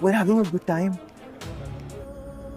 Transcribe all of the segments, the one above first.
We're having a good time.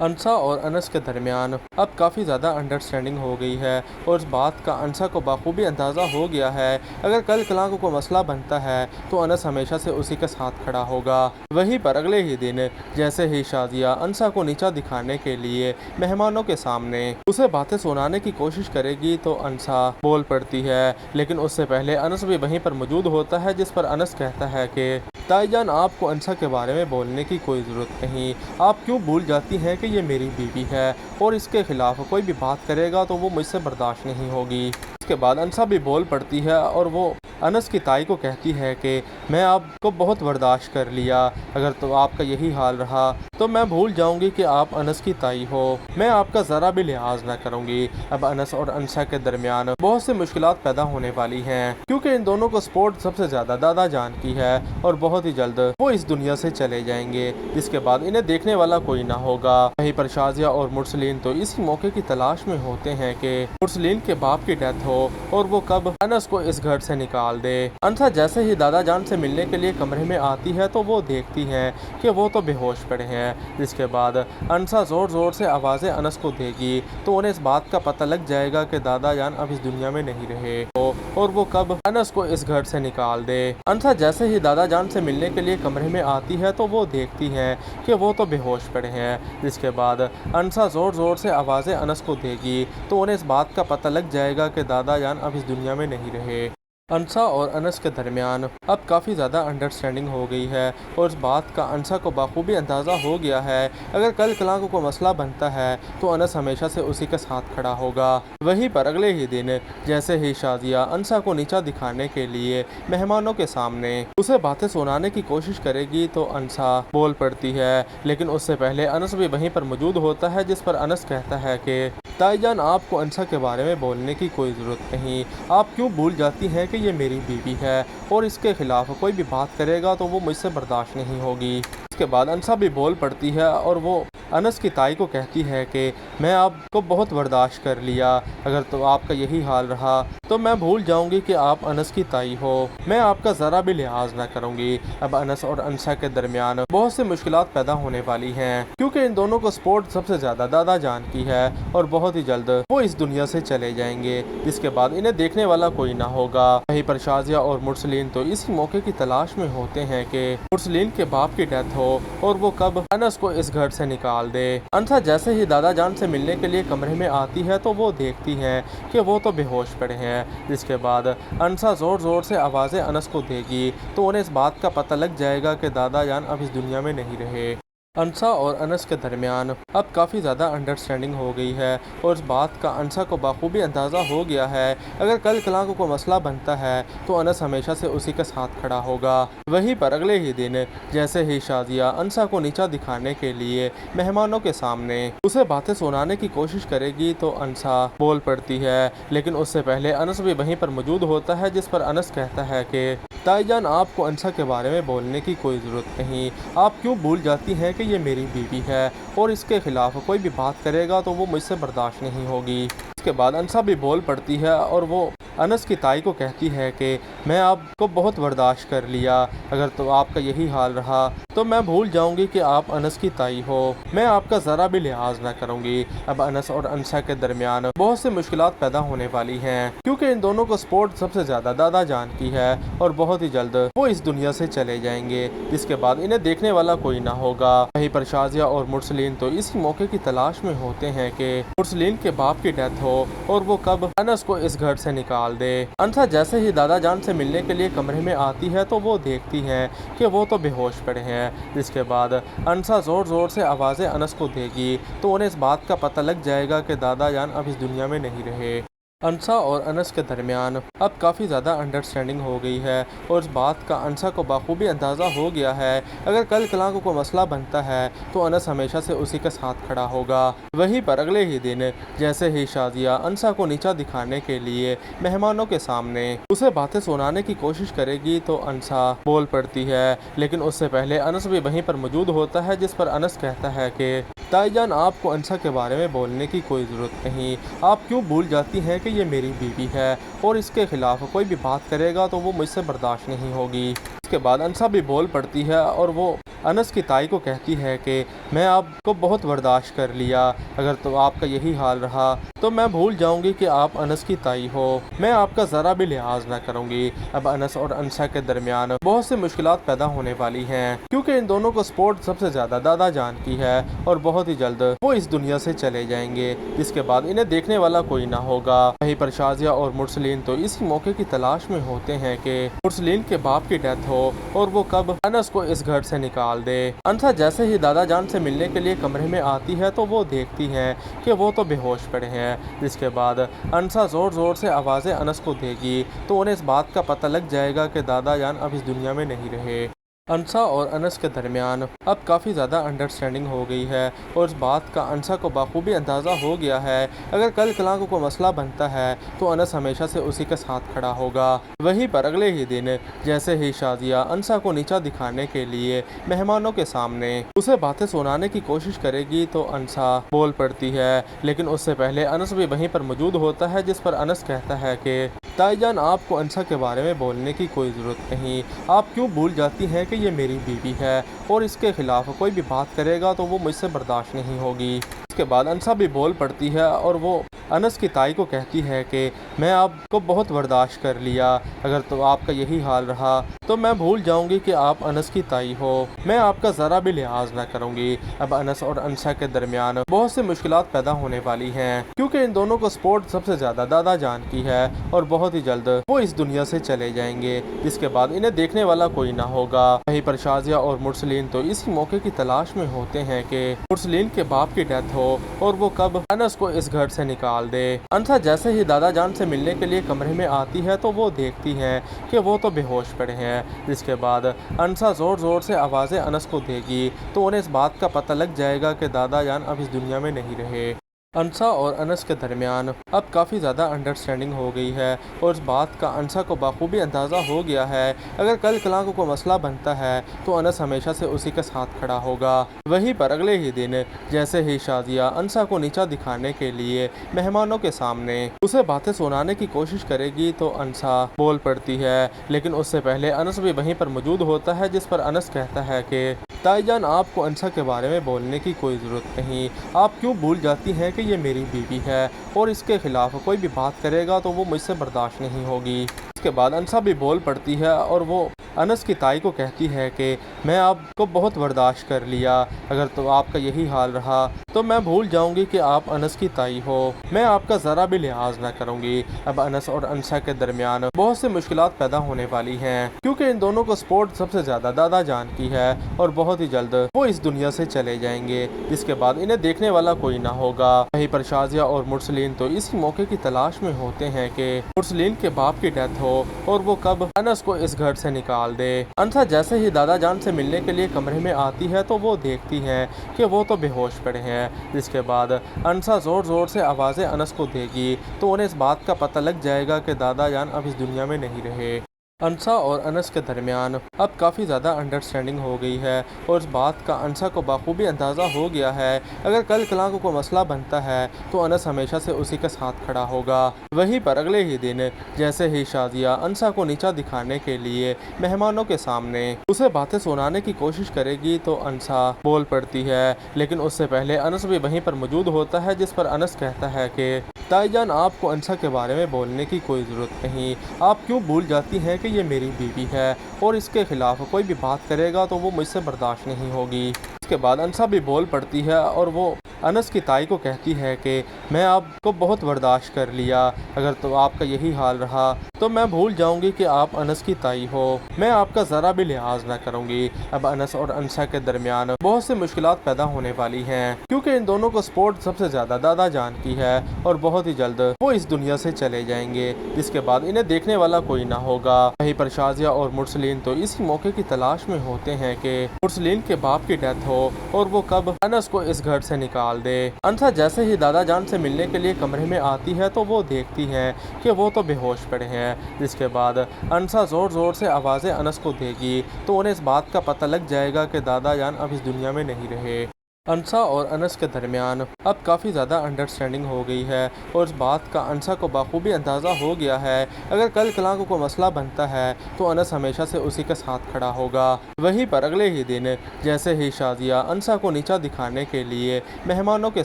انسا اور انس کے درمیان اب کافی زیادہ انڈرسٹینڈنگ ہو گئی ہے اور اس بات کا انسا کو بخوبی اندازہ ہو گیا ہے اگر کل کلاں کو کوئی مسئلہ بنتا ہے تو انس ہمیشہ سے اسی کے ساتھ کھڑا ہوگا۔ وہیں پر اگلے ہی دن جیسے ہی شازیہ انسا کو نیچا دکھانے کے لیے مہمانوں کے سامنے اسے باتیں سنانے کی کوشش کرے گی تو انسا بول پڑتی ہے، لیکن اس سے پہلے انس بھی وہیں پر موجود ہوتا ہے، جس پر انس کہتا ہے کہ تائی جان آپ کو انسا کے بارے میں بولنے کی کوئی ضرورت نہیں، آپ کیوں بھول جاتی ہیں کہ یہ میری بیوی ہے اور اس کے خلاف کوئی بھی بات کرے گا تو وہ مجھ سے برداشت نہیں ہوگی۔ اس کے بعد انسا بھی بول پڑتی ہے اور وہ انس کی تائی کو کہتی ہے کہ میں آپ کو بہت برداشت کر لیا، اگر تو آپ کا یہی حال رہا تو میں بھول جاؤں گی کہ آپ انس کی تائی ہو، میں آپ کا ذرا بھی لحاظ نہ کروں گی۔ اب انس اور انسا کے درمیان بہت سی مشکلات پیدا ہونے والی ہیں کیونکہ ان دونوں کو سپورٹ سب سے زیادہ دادا جان کی ہے اور بہت ہی جلد وہ اس دنیا سے چلے جائیں گے، جس کے بعد انہیں دیکھنے والا کوئی نہ ہوگا۔ وہیں پر شازیہ اور مرسلین تو اسی موقع کی تلاش میں ہوتے ہیں کہ مرسلین کے باپ کی ڈیتھ ہو اور وہ کب انس کو اس گھر سے نکال دے۔ انسا جیسے ہی دادا جان سے ملنے کے لیے کمرے میں آتی ہے تو وہ دیکھتی ہیں کہ وہ تو بے ہوش پڑے ہیں، جس کے بعد انسا زور زور سے آوازیں انس کو دے گی تو انہیں اس بات کا پتہ لگ جائے گا کہ دادا جان اب اس دنیا میں نہیں رہے اور وہ کب انس کو اس گھر سے نکال دے۔ انسا جیسے ہی دادا جان سے ملنے کے لیے کمرے میں آتی ہے تو وہ دیکھتی ہیں کہ وہ تو بے ہوش پڑے ہیں، جس کے بعد انسا زور زور سے آوازیں انس کو دے گی تو انہیں اس بات کا پتہ لگ جائے گا کہ دادا جان اب اس دنیا میں نہیں رہے۔ انسا اور انس کے درمیان اب کافی زیادہ انڈرسٹینڈنگ ہو گئی ہے اور اس بات کا انسا کو بخوبی اندازہ ہو گیا ہے اگر کل کلاں کو کوئی مسئلہ بنتا ہے تو انس ہمیشہ سے اسی کے ساتھ کھڑا ہوگا۔ وہیں پر اگلے ہی دن جیسے ہی شازیہ انسا کو نیچا دکھانے کے لیے مہمانوں کے سامنے اسے باتیں سنانے کی کوشش کرے گی تو انسا بول پڑتی ہے، لیکن اس سے پہلے انس بھی وہیں پر موجود ہوتا ہے، جس پر انس کہتا ہے کہ تائی جان آپ کو انسا کے بارے میں بولنے کی کوئی ضرورت نہیں، آپ کیوں بھول جاتی ہیں کہ یہ میری بیوی ہے اور اس کے خلاف کوئی بھی بات کرے گا تو وہ مجھ سے برداشت نہیں ہوگی۔ اس کے بعد انسا بھی بول پڑتی ہے اور وہ انس کی تائی کو کہتی ہے کہ میں آپ کو بہت برداشت کر لیا، اگر تو آپ کا یہی حال رہا تو میں بھول جاؤں گی کہ آپ انس کی تائی ہو، میں آپ کا ذرا بھی لحاظ نہ کروں گی۔ اب انس اور انسا کے درمیان بہت سی مشکلات پیدا ہونے والی ہیں کیونکہ ان دونوں کو سپورٹ سب سے زیادہ دادا جان کی ہے اور بہت ہی جلد وہ اس دنیا سے چلے جائیں گے، جس کے بعد انہیں دیکھنے والا کوئی نہ ہوگا۔ وہیں پر شازیہ اور مرسلین تو اسی موقع کی تلاش میں ہوتے ہیں کہ مرسلین کے باپ کی ڈیتھ ہو اور وہ کب انس کو اس گھر سے نکال دے۔ انسا جیسے ہی دادا جان سے ملنے کے لیے کمرے میں آتی ہے تو وہ دیکھتی ہیں کہ وہ تو بے ہوش پڑے ہیں، جس کے بعد انسا زور زور سے آوازیں انس کو دے گی تو انہیں اس بات کا پتہ لگ جائے گا کہ دادا جان اب اس دنیا میں نہیں رہے۔ انسا اور انس کے درمیان اب کافی زیادہ انڈرسٹینڈنگ ہو گئی ہے اور اس بات کا انسا کو بخوبی اندازہ ہو گیا ہے اگر کل کلاں کو کوئی مسئلہ بنتا ہے تو انس ہمیشہ سے اسی کے ساتھ کھڑا ہوگا۔ وہیں پر اگلے ہی دن جیسے ہی شازیہ انسا کو نیچا دکھانے کے لیے مہمانوں کے سامنے اسے باتیں سنانے کی کوشش کرے گی تو انسا بول پڑتی ہے، لیکن اس سے پہلے انس بھی وہیں پر موجود ہوتا ہے، جس پر انس کہتا ہے کہ تائی جان آپ کو انسا کے بارے میں بولنے کی کوئی ضرورت نہیں، آپ کیوں بھول جاتی ہیں کہ یہ میری بیوی ہے اور اس کے خلاف کوئی بھی بات کرے گا تو وہ مجھ سے برداشت نہیں ہوگی۔ اس کے بعد انسا بھی بول پڑتی ہے اور وہ انس کی تائی کو کہتی ہے کہ میں آپ کو بہت برداشت کر لیا، اگر تو آپ کا یہی حال رہا تو میں بھول جاؤں گی کہ آپ انس کی تائی ہو، میں آپ کا ذرا بھی لحاظ نہ کروں گی۔ اب انس اور انسا کے درمیان بہت سی مشکلات پیدا ہونے والی ہیں کیونکہ ان دونوں کو سپورٹ سب سے زیادہ دادا جان کی ہے اور بہت ہی جلد وہ اس دنیا سے چلے جائیں گے، جس کے بعد انہیں دیکھنے والا کوئی نہ ہوگا۔ وہیں پر شازیہ اور مرسلین تو اسی موقع کی تلاش میں ہوتے ہیں کہ مرسلین کے باپ کی ڈیتھ ہو اور وہ کب انس کو اس گھر سے نکال دے۔ انسا جیسے ہی دادا جان سے ملنے کے لیے کمرے میں آتی ہے تو وہ دیکھتی ہیں کہ وہ تو بے ہوش پڑے ہیں، جس کے بعد انسا زور زور سے آوازیں انس کو دے گی تو انہیں اس بات کا پتہ لگ جائے گا کہ دادا جان اب اس دنیا میں نہیں رہے۔ انسا اور انس کے درمیان اب کافی زیادہ انڈرسٹینڈنگ ہو گئی ہے اور اس بات کا انسا کو بخوبی اندازہ ہو گیا ہے اگر کل کلاں کو کوئی مسئلہ بنتا ہے تو انس ہمیشہ سے اسی کے ساتھ کھڑا ہوگا۔ وہیں پر اگلے ہی دن جیسے ہی شازیہ انسا کو نیچا دکھانے کے لیے مہمانوں کے سامنے اسے باتیں سنانے کی کوشش کرے گی تو انسا بول پڑتی ہے، لیکن اس سے پہلے انس بھی وہیں پر موجود ہوتا ہے، جس پر انس کہتا ہے کہ تائی جان آپ کو انسا کے بارے میں بولنے کی کوئی ضرورت نہیں، آپ کیوں بھول جاتی ہیں کہ یہ میری بیوی ہے اور اس کے خلاف کوئی بھی بات کرے گا تو وہ مجھ سے برداشت نہیں ہوگی۔ اس کے بعد انسا بھی بول پڑتی ہے اور وہ انس کی تائی کو کہتی ہے کہ میں آپ کو بہت برداشت کر لیا، اگر تو آپ کا یہی حال رہا تو میں بھول جاؤں گی کہ آپ انس کی تائی ہو، میں آپ کا ذرا بھی لحاظ نہ کروں گی۔ اب انس اور انسا کے درمیان بہت سی مشکلات پیدا ہونے والی ہیں، کیونکہ ان دونوں کو سپورٹ سب سے زیادہ دادا جان کی ہے اور بہت ہی جلد وہ اس دنیا سے چلے جائیں گے، جس کے بعد انہیں دیکھنے والا کوئی نہ ہوگا۔ وہیں پر شازیہ اور مرسلین تو اسی موقع کی تلاش میں ہوتے ہیں کہ مرسلین کے باپ کی ڈیتھ ہو اور وہ کب انس کو اس گھر سے نکال دے۔ انسا جیسے ہی دادا جان سے ملنے کے لیے کمرے میں آتی ہے تو وہ دیکھتی ہیں کہ وہ تو بے ہوش پڑے ہیں، جس کے بعد انسا زور زور سے آوازیں انس کو دے گی تو انہیں اس بات کا پتہ لگ جائے گا کہ دادا جان اب اس دنیا میں نہیں رہے۔ انسا اور انس کے درمیان اب کافی زیادہ انڈرسٹینڈنگ ہو گئی ہے اور اس بات کا انسا کو بخوبی اندازہ ہو گیا ہے، اگر کل کلاں کو کوئی مسئلہ بنتا ہے تو انس ہمیشہ سے اسی کے ساتھ کھڑا ہوگا۔ وہیں پر اگلے ہی دن جیسے ہی شازیہ انسا کو نیچا دکھانے کے لیے مہمانوں کے سامنے اسے باتیں سنانے کی کوشش کرے گی تو انسا بول پڑتی ہے، لیکن اس سے پہلے انس بھی وہیں پر موجود ہوتا ہے، جس پر انس کہتا ہے کہ تائی جان آپ کو انسا کے بارے میں بولنے کی کوئی ضرورت نہیں، آپ کیوں بھول جاتی ہیں کہ یہ میری بیوی ہے اور اس کے خلاف کوئی بھی بات کرے گا تو وہ مجھ سے برداشت نہیں ہوگی۔ اس کے بعد انسا بھی بول پڑتی ہے اور وہ انس کی تائی کو کہتی ہے کہ میں آپ کو بہت برداشت کر لیا، اگر تو آپ کا یہی حال رہا تو میں بھول جاؤں گی کہ آپ انس کی تائی ہو، میں آپ کا ذرا بھی لحاظ نہ کروں گی۔ اب انس اور انسا کے درمیان بہت سی مشکلات پیدا ہونے والی ہیں، کیونکہ ان دونوں کو سپورٹ سب سے زیادہ دادا جان کی ہے اور بہت ہی جلد وہ اس دنیا سے چلے جائیں گے، جس کے بعد انہیں دیکھنے والا کوئی نہ ہوگا۔ وہیں پر شازیہ اور مرسلین تو اسی موقع کی تلاش میں ہوتے ہیں کہ مرسلین کے باپ کی ڈیتھ ہو اور وہ کب انس کو اس گھر سے نکال دے۔ انسا جیسے ہی دادا جان سے ملنے کے لیے کمرے میں آتی ہے تو وہ دیکھتی ہیں کہ وہ تو بے ہوش پڑے ہیں، جس کے بعد انسا زور زور سے آوازیں انس کو دے گی تو انہیں اس بات کا پتہ لگ جائے گا کہ دادا جان اب اس دنیا میں نہیں رہے۔ انسا اور انس کے درمیان اب کافی زیادہ انڈرسٹینڈنگ ہو گئی ہے اور اس بات کا انسا کو بخوبی اندازہ ہو گیا ہے، اگر کل کلاں کو کوئی مسئلہ بنتا ہے تو انس ہمیشہ سے اسی کے ساتھ کھڑا ہوگا۔ وہیں پر اگلے ہی دن جیسے ہی شازیہ انسا کو نیچا دکھانے کے لیے مہمانوں کے سامنے اسے باتیں سنانے کی کوشش کرے گی تو انسا بول پڑتی ہے، لیکن اس سے پہلے انس بھی وہیں پر موجود ہوتا ہے، جس پر انس کہتا ہے کہ تائی جان آپ کو انسا کے بارے میں بولنے کی کوئی ضرورت نہیں، آپ کیوں بھول جاتی ہیں کہ یہ میری بیوی ہے اور اس کے خلاف کوئی بھی بات کرے گا تو وہ مجھ سے برداشت نہیں ہوگی۔ اس کے بعد انسا بھی بول پڑتی ہے اور وہ انس کی تائی کو کہتی ہے کہ میں آپ کو بہت برداشت کر لیا، اگر تو آپ کا یہی حال رہا تو میں بھول جاؤں گی کہ آپ انس کی تائی ہو، میں آپ کا ذرا بھی لحاظ نہ کروں گی۔ اب انس اور انسا کے درمیان بہت سی مشکلات پیدا ہونے والی ہیں، کیونکہ ان دونوں کو سپورٹ سب سے زیادہ دادا جان کی ہے اور بہت ہی جلد وہ اس دنیا سے چلے جائیں گے، جس کے بعد انہیں دیکھنے والا کوئی نہ ہوگا۔ وہیں پر شازیہ اور مرسلین تو اسی موقع کی تلاش میں ہوتے ہیں کہ مرسلین کے باپ کی ڈیتھ ہو اور وہ کب انس کو اس گھر سے نکال دے۔ انسا جیسے ہی دادا جان سے ملنے کے لیے کمرے میں آتی ہے تو وہ دیکھتی ہیں کہ وہ تو بے ہوش پڑے ہیں، جس کے بعد انسا زور زور سے آوازیں انس کو دے گی تو انہیں اس بات کا پتہ لگ جائے گا کہ دادا جان اب اس دنیا میں نہیں رہے۔ انسا اور انس کے درمیان اب کافی زیادہ انڈرسٹینڈنگ ہو گئی ہے اور اس بات کا انسا کو بخوبی اندازہ ہو گیا ہے، اگر کل کلاں کو کوئی مسئلہ بنتا ہے تو انس ہمیشہ سے اسی کے ساتھ کھڑا ہوگا۔ وہیں پر اگلے ہی دن جیسے ہی شازیہ انسا کو نیچا دکھانے کے لیے مہمانوں کے سامنے اسے باتیں سنانے کی کوشش کرے گی تو انسا بول پڑتی ہے، لیکن اس سے پہلے انس بھی وہیں پر موجود ہوتا ہے، جس پر انس کہتا ہے کہ تائی جان آپ کو انسا کے بارے میں بولنے کی کوئی ضرورت نہیں، آپ کیوں بھول جاتی ہیں کہ یہ میری بیوی ہے اور اس کے خلاف کوئی بھی بات کرے گا تو وہ مجھ سے برداشت نہیں ہوگی۔ اس کے بعد انسا بھی بول پڑتی ہے اور وہ انس کی تائی کو کہتی ہے کہ میں آپ کو بہت برداشت کر لیا، اگر تو آپ کا یہی حال رہا تو میں بھول جاؤں گی کہ آپ انس کی تائی ہو، میں آپ کا ذرا بھی لحاظ نہ کروں گی۔ اب انس اور انسا کے درمیان بہت سی مشکلات پیدا ہونے والی ہیں، کیونکہ ان دونوں کو سپورٹ سب سے زیادہ دادا جان کی ہے اور بہت ہی جلد وہ اس دنیا سے چلے جائیں گے، جس کے بعد انہیں دیکھنے والا کوئی نہ ہوگا۔ وہیں پر شازیہ اور مرسلین تو اسی موقع کی تلاش میں ہوتے ہیں کہ مرسلین کے باپ کی ڈیتھ ہو اور وہ کب انس کو اس گھر سے نکال دے۔ انسا جیسے ہی دادا جان سے ملنے کے لیے کمرے میں آتی ہے تو وہ دیکھتی ہیں کہ وہ تو بے ہوش پڑے ہیں، جس کے بعد انسا زور زور سے آوازیں انس کو دے گی تو انہیں اس بات کا پتہ لگ جائے گا کہ دادا جان اب اس دنیا میں نہیں رہے۔ انسا اور انس کے درمیان اب کافی زیادہ انڈرسٹینڈنگ ہو گئی ہے اور اس بات کا انسا کو بخوبی اندازہ ہو گیا ہے اگر کل کلاں کو کوئی مسئلہ بنتا ہے تو انس ہمیشہ سے اسی کے ساتھ کھڑا ہوگا۔ وہیں پر اگلے ہی دن جیسے ہی شازیہ انسا کو نیچا دکھانے کے لیے مہمانوں کے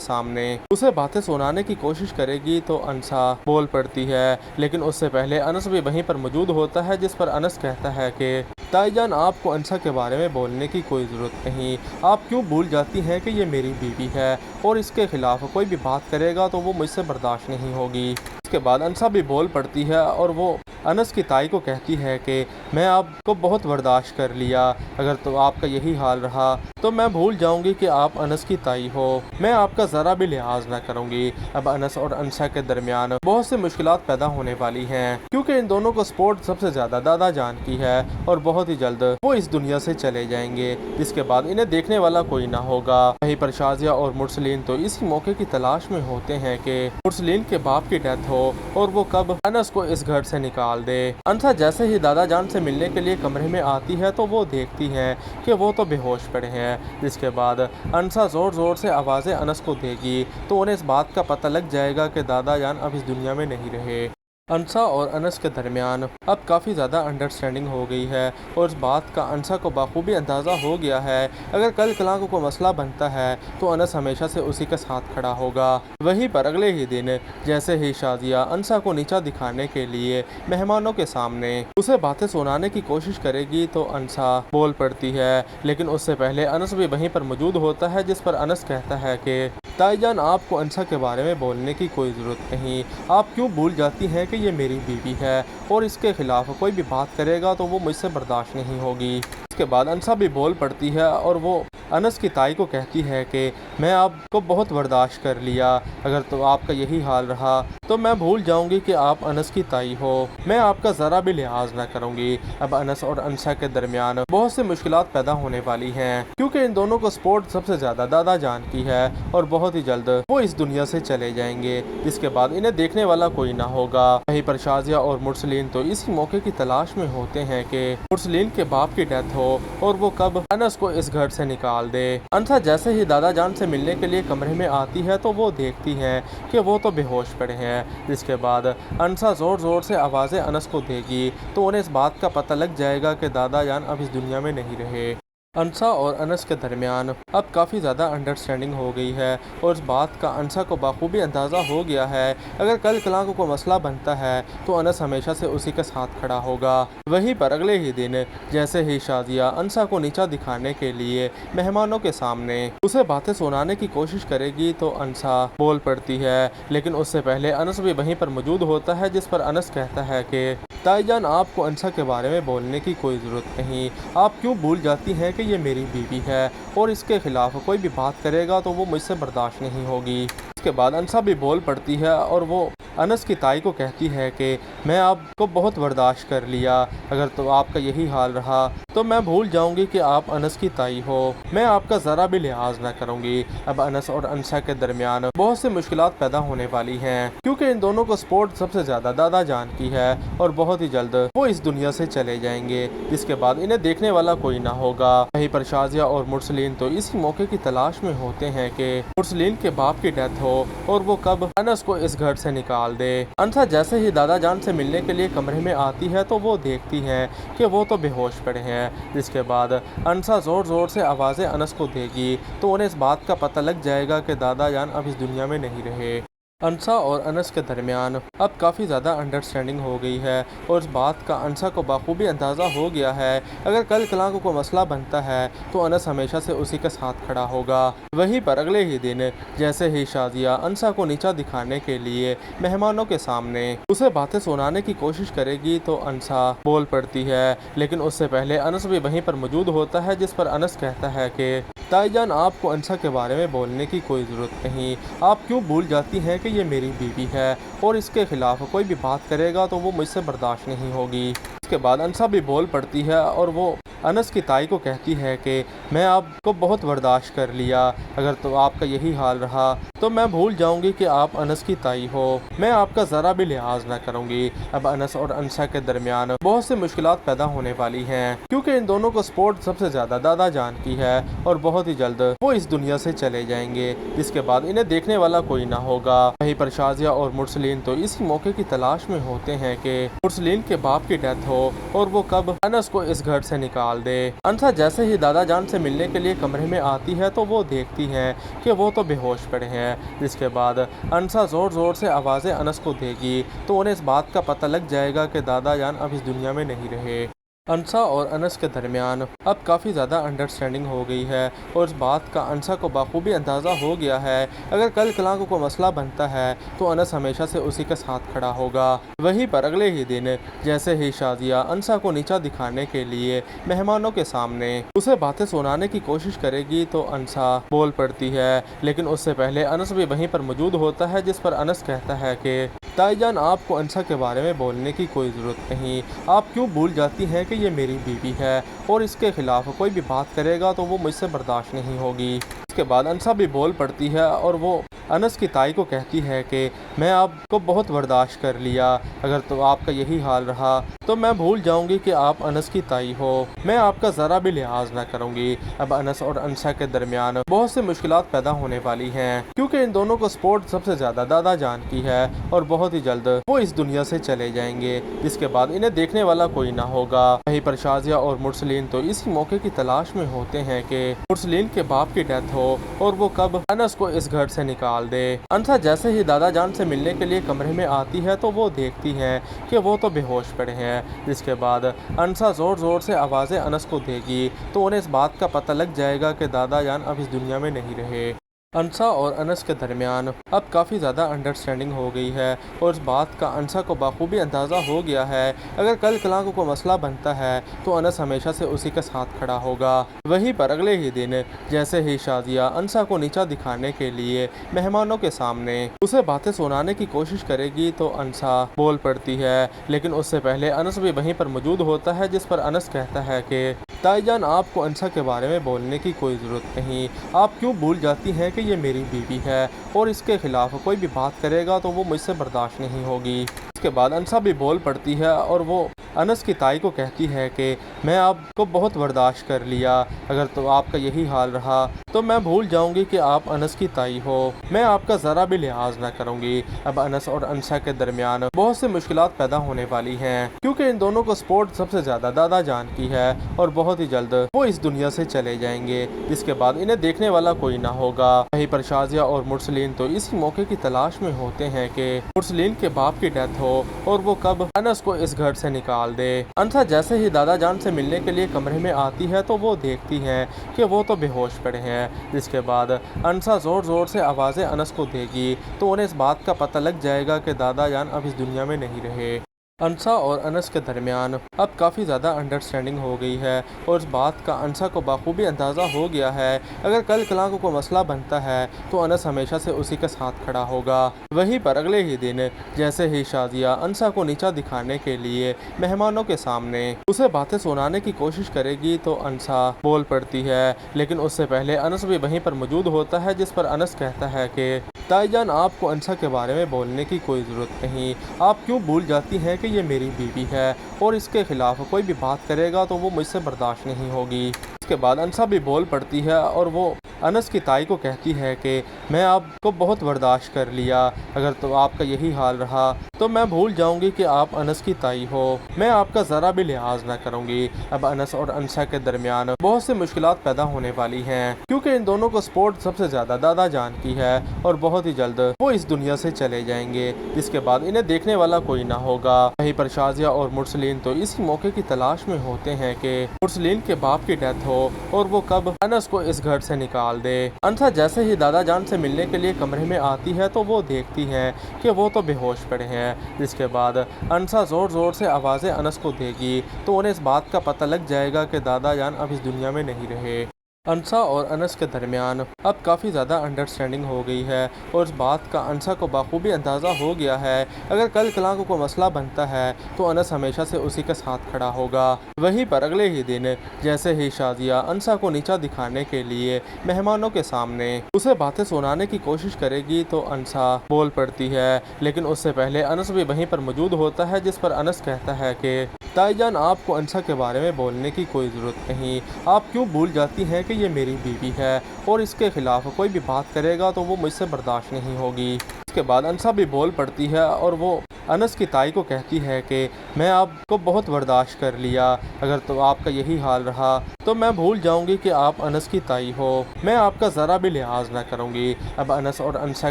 سامنے اسے باتیں سنانے کی کوشش کرے گی تو انسا بول پڑتی ہے، لیکن اس سے پہلے انس بھی وہیں پر موجود ہوتا ہے، جس پر انس کہتا ہے کہ تائی جان آپ کو انسا کے بارے میں بولنے کی کوئی ضرورت نہیں، آپ کیوں بھول جاتی ہیں کہ یہ میری بیوی ہے اور اس کے خلاف کوئی بھی بات کرے گا تو وہ مجھ سے برداشت نہیں ہوگی۔ اس کے بعد انسا بھی بول پڑتی ہے اور وہ انس کی تائی کو کہتی ہے کہ میں آپ کو بہت برداشت کر لیا، اگر تو آپ کا یہی حال رہا تو میں بھول جاؤں گی کہ آپ انس کی تائی ہو، میں آپ کا ذرا بھی لحاظ نہ کروں گی۔ اب انس اور انسا کے درمیان بہت سی مشکلات پیدا ہونے والی ہیں کیونکہ ان دونوں کو سپورٹ سب سے زیادہ دادا جان کی ہے اور بہت ہی جلد وہ اس دنیا سے چلے جائیں گے، جس کے بعد انہیں دیکھنے والا کوئی نہ ہوگا۔ وہیں پر شازیہ اور مرسلین تو اسی موقع کی تلاش میں ہوتے ہیں کہ مرسلین کے باپ کی ڈیتھ ہو اور وہ کب انس کو اس گھر سے نکال دے۔ انسا جیسے ہی دادا جان سے ملنے کے لیے کمرے میں آتی ہے تو وہ دیکھتی ہیں کہ وہ تو بے ہوش پڑے ہیں، جس کے بعد انسا زور زور سے آوازیں انس کو دے گی تو انہیں اس بات کا پتہ لگ جائے گا کہ دادا جان اب اس دنیا میں نہیں رہے۔ انسا اور انس کے درمیان اب کافی زیادہ انڈرسٹینڈنگ ہو گئی ہے اور اس بات کا انسا کو بخوبی اندازہ ہو گیا ہے اگر کل کلاں کو کوئی مسئلہ بنتا ہے تو انس ہمیشہ سے اسی کے ساتھ کھڑا ہوگا۔ وہیں پر اگلے ہی دن جیسے ہی شازیہ انسا کو نیچا دکھانے کے لیے مہمانوں کے سامنے اسے باتیں سنانے کی کوشش کرے گی تو انسا بول پڑتی ہے، لیکن اس سے پہلے انس بھی وہیں پر موجود ہوتا ہے، جس پر انس کہتا ہے کہ تائی جان آپ کو انسا کے بارے میں بولنے کی کوئی ضرورت نہیں، آپ کیوں بھول جاتی ہیں کہ یہ میری بیوی ہے اور اس کے خلاف کوئی بھی بات کرے گا تو وہ مجھ سے برداشت نہیں ہوگی۔ اس کے بعد انسا بھی بول پڑتی ہے اور وہ انس کی تائی کو کہتی ہے کہ میں آپ کو بہت برداشت کر لیا، اگر تو آپ کا یہی حال رہا تو میں بھول جاؤں گی کہ آپ انس کی تائی ہو، میں آپ کا ذرا بھی لحاظ نہ کروں گی۔ اب انس اور انسا کے درمیان بہت سی مشکلات پیدا ہونے والی ہیں کیونکہ ان دونوں کو سپورٹ سب سے زیادہ دادا جان کی ہے اور بہت ہی جلد وہ اس دنیا سے چلے جائیں گے، جس کے بعد انہیں دیکھنے والا کوئی نہ ہوگا۔ وہیں پر شازیہ اور مرسلین تو اسی موقع کی تلاش میں ہوتے ہیں کہ مرسلین کے باپ کی ڈیتھ ہو اور وہ کب انس کو اس گھر سے نکال دے۔ انسا جیسے ہی دادا جان سے ملنے کے لیے کمرے میں آتی ہے تو وہ دیکھتی ہیں کہ وہ تو بے ہوش پڑے ہیں، جس کے بعد انسا زور زور سے آوازیں انس کو دے گی تو انہیں اس بات کا پتہ لگ جائے گا کہ دادا جان اب اس دنیا میں نہیں رہے۔ انسا اور انس کے درمیان اب کافی زیادہ انڈرسٹینڈنگ ہو گئی ہے اور اس بات کا انسا کو بخوبی اندازہ ہو گیا ہے اگر کل کلاں کو کوئی مسئلہ بنتا ہے تو انس ہمیشہ سے اسی کے ساتھ کھڑا ہوگا۔ وہیں پر اگلے ہی دن جیسے ہی شازیہ انسا کو نیچا دکھانے کے لیے مہمانوں کے سامنے اسے باتیں سنانے کی کوشش کرے گی تو انسا بول پڑتی ہے، لیکن اس سے پہلے انس بھی وہیں پر موجود ہوتا ہے، جس پر انس کہتا ہے کہ تائی جان آپ کو انسا کے بارے میں بولنے کی کوئی ضرورت نہیں، آپ کیوں بھول جاتی ہیں کہ یہ میری بیوی ہے اور اس کے خلاف کوئی بھی بات کرے گا تو وہ مجھ سے برداشت نہیں ہوگی۔ اس کے بعد انسا بھی بول پڑتی ہے اور وہ انس کی تائی کو کہتی ہے کہ میں آپ کو بہت برداشت کر لیا، اگر تو آپ کا یہی حال رہا تو میں بھول جاؤں گی کہ آپ انس کی تائی ہو، میں آپ کا ذرا بھی لحاظ نہ کروں گی۔ اب انس اور انسا کے درمیان بہت سی مشکلات پیدا ہونے والی ہیں کیونکہ ان دونوں کو سپورٹ سب سے زیادہ دادا جان کی ہے اور بہت ہی جلد وہ اس دنیا سے چلے جائیں گے، جس کے بعد انہیں دیکھنے والا کوئی نہ ہوگا۔ وہیں پر شازیہ اور مرسلین تو اسی موقع کی تلاش میں ہوتے ہیں کہ مرسلین کے باپ کی ڈیتھ ہو اور وہ کب انس کو اس گھر سے نکال دے۔ انسا جیسے ہی دادا جان سے ملنے کے لیے کمرے میں آتی ہے تو وہ دیکھتی ہیں کہ وہ تو بے ہوش پڑے ہیں، جس کے بعد انسا زور زور سے آوازیں انس کو دے گی تو انہیں اس بات کا پتہ لگ جائے گا کہ دادا جان اب اس دنیا میں نہیں رہے۔ انسا اور انس کے درمیان اب کافی زیادہ انڈرسٹینڈنگ ہو گئی ہے اور اس بات کا انسا کو بخوبی اندازہ ہو گیا ہے اگر کل کلاں کو کوئی مسئلہ بنتا ہے تو انس ہمیشہ سے اسی کے ساتھ کھڑا ہوگا۔ وہیں پر اگلے ہی دن جیسے ہی شازیہ انسا کو نیچا دکھانے کے لیے مہمانوں کے سامنے اسے باتیں سنانے کی کوشش کرے گی تو انسا بول پڑتی ہے، لیکن اس سے پہلے انس بھی وہیں پر موجود ہوتا ہے، جس پر انس کہتا ہے کہ تائی جان آپ کو انسا کے بارے میں بولنے کی کوئی ضرورت نہیں، آپ کیوں بھول جاتی ہیں کہ یہ میری بیوی ہے اور اس کے خلاف کوئی بھی بات کرے گا تو وہ مجھ سے برداشت نہیں ہوگی۔ اس کے بعد انسا بھی بول پڑتی ہے اور وہ انس کی تائی کو کہتی ہے کہ میں آپ کو بہت برداشت کر لیا، اگر تو آپ کا یہی حال رہا تو میں بھول جاؤں گی کہ آپ انس کی تائی ہو، میں آپ کا ذرا بھی لحاظ نہ کروں گی۔ اب انس اور انسا کے درمیان بہت سے مشکلات پیدا ہونے والی ہیں، کیونکہ ان دونوں کو سپورٹ سب سے زیادہ دادا جان کی ہے اور بہت ہی جلد وہ اس دنیا سے چلے جائیں گے، جس کے بعد انہیں دیکھنے والا کوئی نہ ہوگا۔ وہیں پر شازیہ اور مرسلین تو اسی موقع کی تلاش میں ہوتے ہیں کہ مرسلین کے باپ کی ڈیتھ ہو اور وہ کب انس کو اس گھر سے نکال دے۔ انسا جیسے ہی دادا جان سے ملنے کے لیے کمرے میں آتی ہے تو وہ دیکھتی ہیں کہ وہ تو بے ہوش پڑے ہیں، جس کے بعد انسا زور زور سے آوازیں انس کو دے گی تو انہیں اس بات کا پتہ لگ جائے گا کہ دادا جان اب اس دنیا میں نہیں رہے۔ انسا اور انس کے درمیان اب کافی زیادہ انڈرسٹینڈنگ ہو گئی ہے اور اس بات کا انسا کو بخوبی اندازہ ہو گیا ہے، اگر کل کلاں کو کوئی مسئلہ بنتا ہے تو انس ہمیشہ سے اسی کے ساتھ کھڑا ہوگا۔ وہیں پر اگلے ہی دن جیسے ہی شازیہ انسا کو نیچا دکھانے کے لیے مہمانوں کے سامنے اسے باتیں سنانے کی کوشش کرے گی تو انسا بول پڑتی ہے، لیکن اس سے پہلے انس بھی وہیں پر موجود ہوتا ہے، جس پر انس کہتا ہے کہ تائی جان آپ کو انسا کے بارے میں بولنے کی کوئی ضرورت نہیں، آپ کیوں بھول جاتی ہیں کہ یہ میری بیوی ہے اور اس کے خلاف کوئی بھی بات کرے گا تو وہ مجھ سے برداشت نہیں ہوگی۔ اس کے بعد انسا بھی بول پڑتی ہے اور وہ انس کی تائی کو کہتی ہے کہ میں آپ کو بہت برداشت کر لیا، اگر تو آپ کا یہی حال رہا تو میں بھول جاؤں گی کہ آپ انس کی تائی ہو، میں آپ کا ذرا بھی لحاظ نہ کروں گی۔ اب انس اور انسا کے درمیان بہت سے مشکلات پیدا ہونے والی ہیں، کیونکہ ان دونوں کو سپورٹ سب سے زیادہ دادا جان کی ہے اور بہت ہی جلد وہ اس دنیا سے چلے جائیں گے، جس کے بعد انہیں دیکھنے والا کوئی نہ ہوگا۔ وہیں پر شازیہ اور مرسلین تو اسی موقع کی تلاش میں ہوتے ہیں کہ مرسلین کے باپ کی ڈیتھ ہو اور وہ کب انس کو اس گھر سے نکال دے۔ انسا جیسے ہی دادا جان سے ملنے کے لیے کمرے میں آتی ہے تو وہ دیکھتی ہیں کہ وہ تو بے ہوش پڑے ہیں، جس کے بعد انسا زور زور سے آوازیں انس کو دے گی تو انہیں اس بات کا پتہ لگ جائے گا کہ دادا جان اب اس دنیا میں نہیں رہے۔ انسا اور انس کے درمیان اب کافی زیادہ انڈرسٹینڈنگ ہو گئی ہے اور اس بات کا انسا کو بخوبی اندازہ ہو گیا ہے، اگر کل کلاں کو کوئی مسئلہ بنتا ہے تو انس ہمیشہ سے اسی کے ساتھ کھڑا ہوگا۔ وہیں پر اگلے ہی دن جیسے ہی شازیہ انسا کو نیچا دکھانے کے لیے مہمانوں کے سامنے اسے باتیں سنانے کی کوشش کرے گی تو انسا بول پڑتی ہے، لیکن اس سے پہلے انس بھی وہیں پر موجود ہوتا ہے، جس پر انس کہتا ہے کہ تائی جان آپ کو انسا کے بارے میں بولنے کی کوئی ضرورت نہیں، آپ کیوں بھول جاتی ہیں کہ یہ میری بیوی ہے اور اس کے خلاف کوئی بھی بات کرے گا تو وہ مجھ سے برداشت نہیں ہوگی۔ اس کے بعد انسا بھی بول پڑتی ہے اور وہ انس کی تائی کو کہتی ہے کہ میں آپ کو بہت برداشت کر لیا، اگر تو آپ کا یہی حال رہا تو میں بھول جاؤں گی کہ آپ انس کی تائی ہو، میں آپ کا ذرا بھی لحاظ نہ کروں گی۔ اب انس اور انسا کے درمیان بہت سے مشکلات پیدا ہونے والی ہیں، کیونکہ ان دونوں کو سپورٹ سب سے زیادہ دادا جان کی ہے اور بہت ہی جلد وہ اس دنیا سے چلے جائیں گے، جس کے بعد انہیں دیکھنے والا کوئی نہ ہوگا۔ وہیں پر شازیہ اور مرسلین تو اسی موقع کی تلاش میں ہوتے ہیں کہ مرسلین کے باپ کی ڈیتھ ہو اور وہ کب انس کو اس گھر سے نکال دے۔ انسا جیسے ہی دادا جان سے ملنے کے لیے کمرے میں آتی ہے تو وہ دیکھتی ہیں کہ وہ تو بے ہوش پڑے ہیں، جس کے بعد انسا زور زور سے آوازیں انس کو دے گی تو انہیں اس بات کا پتہ لگ جائے گا کہ دادا جان اب اس دنیا میں نہیں رہے۔ انسا اور انس کے درمیان اب کافی زیادہ انڈرسٹینڈنگ ہو گئی ہے اور اس بات کا انسا کو بخوبی اندازہ ہو گیا ہے، اگر کل کلاں کو کوئی مسئلہ بنتا ہے تو انس ہمیشہ سے اسی کے ساتھ کھڑا ہوگا۔ وہیں پر اگلے ہی دن جیسے ہی شازیہ انسا کو نیچا دکھانے کے لیے مہمانوں کے سامنے اسے باتیں سنانے کی کوشش کرے گی تو انسا بول پڑتی ہے، لیکن اس سے پہلے انس بھی وہیں پر موجود ہوتا ہے، جس پر انس کہتا ہے کہ تائی جان آپ کو انسا کے بارے میں بولنے کی کوئی ضرورت نہیں، آپ کیوں بھول جاتی ہیں کہ یہ میری بیوی ہے اور اس کے خلاف کوئی بھی بات کرے گا تو وہ مجھ سے برداشت نہیں ہوگی۔ اس کے بعد انسا بھی بول پڑتی ہے اور وہ انس کی تائی کو کہتی ہے کہ میں آپ کو بہت برداشت کر لیا، اگر تو آپ کا یہی حال رہا تو میں بھول جاؤں گی کہ آپ انس کی تائی ہو، میں آپ کا ذرا بھی لحاظ نہ کروں گی۔ اب انس اور انسا کے درمیان بہت سے مشکلات پیدا ہونے والی ہیں، کیونکہ ان دونوں کو سپورٹ سب سے زیادہ دادا جان کی ہے اور بہت ہی جلد وہ اس دنیا سے چلے جائیں گے، جس کے بعد انہیں دیکھنے والا کوئی نہ ہوگا۔ وہیں پر شازیہ اور مرسلین تو اسی موقع کی تلاش میں ہوتے ہیں کہ مرسلین کے باپ کی ڈیتھ ہو اور وہ کب انس کو اس گھر سے نکال دے۔ انسا جیسے ہی دادا جان سے ملنے کے لیے کمرے میں آتی ہے تو وہ دیکھتی ہیں کہ وہ تو بے ہوش پڑے ہیں، جس کے بعد انسا زور زور سے آوازیں انس کو دے گی تو انہیں اس بات کا پتہ لگ جائے گا کہ دادا جان اب اس دنیا میں نہیں رہے۔ انسا اور انس کے درمیان اب کافی زیادہ انڈرسٹینڈنگ ہو گئی ہے اور اس بات کا انسا کو بخوبی اندازہ ہو گیا ہے اگر کل کلاں کو کوئی مسئلہ بنتا ہے تو انس ہمیشہ سے اسی کے ساتھ کھڑا ہوگا۔ وہیں پر اگلے ہی دن جیسے ہی شازیہ انسا کو نیچا دکھانے کے لیے مہمانوں کے سامنے اسے باتیں سنانے کی کوشش کرے گی تو انسا بول پڑتی ہے، لیکن اس سے پہلے انس بھی وہیں پر موجود ہوتا ہے، جس پر انس کہتا ہے کہ تائی جان آپ کو انسا کے بارے میں بولنے کی کوئی ضرورت نہیں، آپ کیوں بھول جاتی ہیں کہ یہ میری بیوی ہے اور اس کے خلاف کوئی بھی بات کرے گا تو وہ مجھ سے برداشت نہیں ہوگی۔ اس کے بعد انسا بھی بول پڑتی ہے اور وہ انس کی تائی کو کہتی ہے کہ میں آپ کو بہت برداشت کر لیا، اگر تو آپ کا یہی حال رہا تو میں بھول جاؤں گی کہ آپ انس کی تائی ہو، میں آپ کا ذرا بھی لحاظ نہ کروں گی۔ اب انس اور انسا